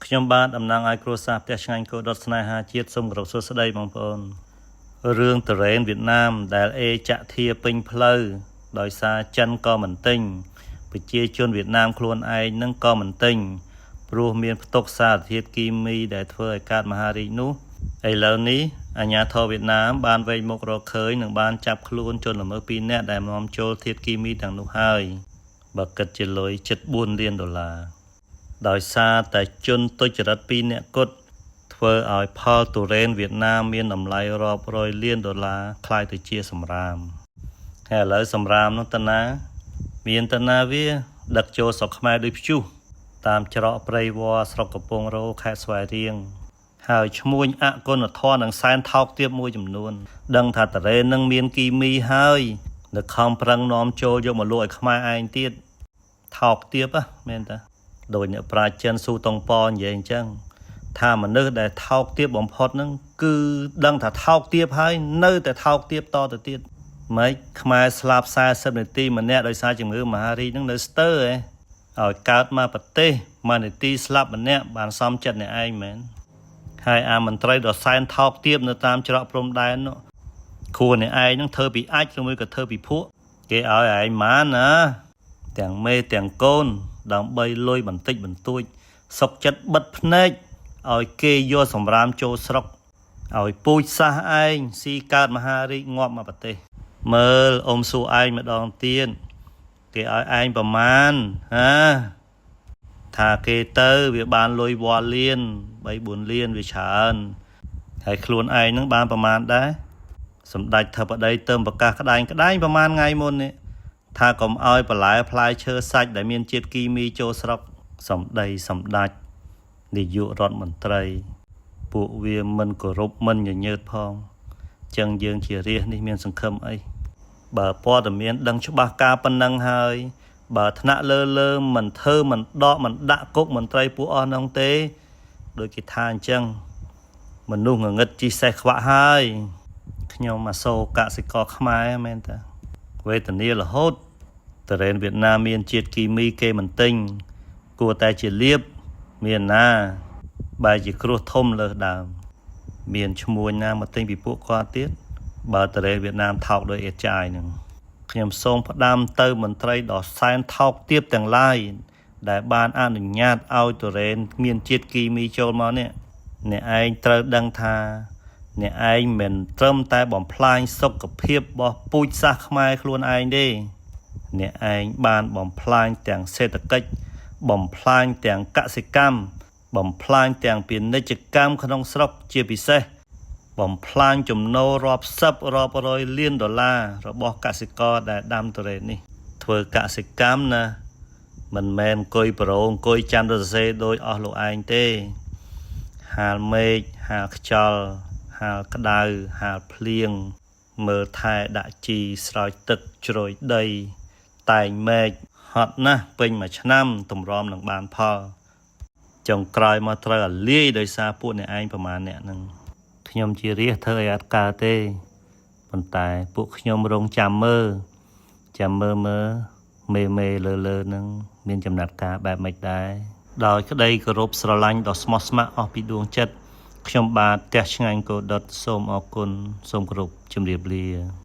ខ្ញុំបាទតំណាងឲ្យគ្រួសារផ្ទះឆ្ងាញ់គោដុតស្នេហាជាតិសូមគោរពសួស្តីបងប្អូនរឿងតរ៉េនវៀតណាមដែលអេចាក់ធាពេញផ្លូវដោយសារចិនក៏មិនទិញប្រជាជនវៀតណាមខ្លួនឯងនឹងក៏មិនទិញព្រោះមានផ្ទុកសារធាតុគីមីដែលធ្វើឲ្យកើតមហារីកនោះឥឡូវនេះអាជ្ញាធរវៀតណាមបានវែងមុខរកឃើញនិងបានចាប់ខ្លួនជនល្មើស2នាក់ដែលនាំចូលធាតុគីមីទាំងនោះហើយបើគិតជាលុយជិត$4 លានដោយសារតែជនទុច្ចរិត2នាក់គត់ធ្វើឲ្យផលទុរេនវៀតណាមមានតម្លៃរាប់រយលាន$คล้ายទៅជាសម្រាមហើយឥឡូវសម្រាមនោះតាណាមានតាណាវាដឹកចូលស្រុកខ្មែរដូចព្យុះតាមច្រកព្រៃវល្លិស្រុកកំពង់រោខេត្តស្វាយរៀងហើយឈ្មួញអគុណធម៌និងសែនថោកទាបមួយចំនួនដឹងថាតរ៉េននឹងមានគីមីហើយនៅខំប្រឹងនាំចូលយកមកលក់ឲ្យខ្មែរឯងទៀតថោកទាបមែនតាដោយអ្នកប្រាជ្ញចិនស៊ូតុងប៉និយាយអញ្ចឹងថាមនុស្សដែលថោកទាបបំផុតហ្នឹងគឺដឹងថាថោកទាបហើយនៅតែថោកទាបតទៅទៀតម៉េចខ្មែរស្លាប់40នាទីម្នាក់ដោយសារជំងឺមហារីកហ្នឹងនៅស្ទើរឲ្យកើតមកប្រទេសមួយនាទីស្លាប់ម្នាក់បានសមចិត្តអ្នកឯងមែនហើយអាមន្ត្រីដ៏សែនថោកទាបនៅតាមច្រកព្រំដែននោះគួរអ្នកឯងហ្នឹងធ្វើពីអាចឬមួយក៏ធ្វើពីភក់គេឲ្យឯងម៉ានណាទាំងមេទាំងកូនដើម្បីលុយបន្តិចបន្តួចសុកចិត្តបិទភ្នែកឲ្យគេយកសម្រាមចូលស្រុកឲ្យពូជសាសឯងស៊ីកើតមហារីកងាប់មកប្រទេសមើលអ៊ំសួរឯងម្ដងទៀតគេឲ្យឯងប្រមាណថាគេទៅវាបានលុយវល់លាន3-4 លានវាច្រើនហើយខ្លួនឯងនឹងបានប្រមាណដែរសម្ដេចធិបតីទៅប្រកាសក្តែងប្រហែលថ្ងៃមុននេះថាកុំឲ្យបន្លែផ្លែឈើសាច់ដែលមានជាតិគីមីចូលស្រុកសម្ដេចនាយករដ្ឋមន្ត្រីពួកវាមិនគោរពមិនញញើតផងចឹងយើងជារាស្ត្រនេះមានសង្ឃឹមអីបើព័ត៌មានដឹងច្បាស់ការប៉ុណ្ណឹងហើយបើថ្នាក់លើមិនធ្វើមិនដកមិនដាក់គុកមន្ត្រីពួកអស់នោះទេដូចគេថាអញ្ចឹងមនុស្សងងឹតជីសេះខ្វាក់ហើយខ្ញុំអាសូរកសិករខ្មែរមែនតាវេទនារហូតតរ៉េនវៀតណាមមានជាតិគីមីគេមិនទិញគួរតែជាលៀបមានណាបែរជាគ្រោះធំលើសដើមមានឈ្មួញណាមកទិញពីពួកគាត់ទៀតបើតរ៉េនវៀតណាមថោកដោយអេតចាយនឹងខ្ញុំសូមផ្ដាំទៅមន្ត្រីដ៏សែនថោកទាបទាំងឡាយដែលបានអនុញ្ញាតឲ្យតរ៉េនមានជាតិគីមីចូលមកនេះអ្នកឯងត្រូវដឹងថាអ្នកឯងមិនត្រឹមតែបំផ្លាញសុខភាពរបស់ពូជសាសន៍ខ្មែរខ្លួនឯងទេអ្នកឯងបានបំផ្លាញទាំងសេដ្ឋកិច្ចបំផ្លាញទាំងកសិកម្មបំផ្លាញទាំងពាណិជ្ជកម្មក្នុងស្រុកជាពិសេសបំផ្លាញចំណូលរាប់សិបរាប់រយលាន$របស់កសិករដែលដាំទុរេននេះធ្វើកសិកម្មណាមិនមែនអង្គុយប្រអង្គុយចាំរស័យដោយអស់លោកឯងទេហាលមេឃហាលខ្យល់ហាលក្តៅហាលភ្លៀងមើលថែដាក់ជីស្រោចទឹកជ្រោយដីតែងមេឃហត់ណាស់ពេញមួយឆ្នាំតម្រាំនឹងបានផលចុងក្រោយមកត្រូវអាលាយដោយសារពួកអ្នកឯងប្រមាណអ្នកហ្នឹងខ្ញុំជារាស្ត្រធ្វើឲ្យអត់កើតទេប៉ុន្តែពួកខ្ញុំរងចាំមើលមេលើហ្នឹងមានចំណាត់ការបែបម៉េចដែរដោយក្តីគោរពស្រឡាញ់ដ៏ស្មោះស្ម័គ្រអស់ពីដួងចិត្តខ្ញុំបាទផ្ទះឆ្ងាញ់គោដុតសូមអរគុណសូមគោរពជម្រាបលា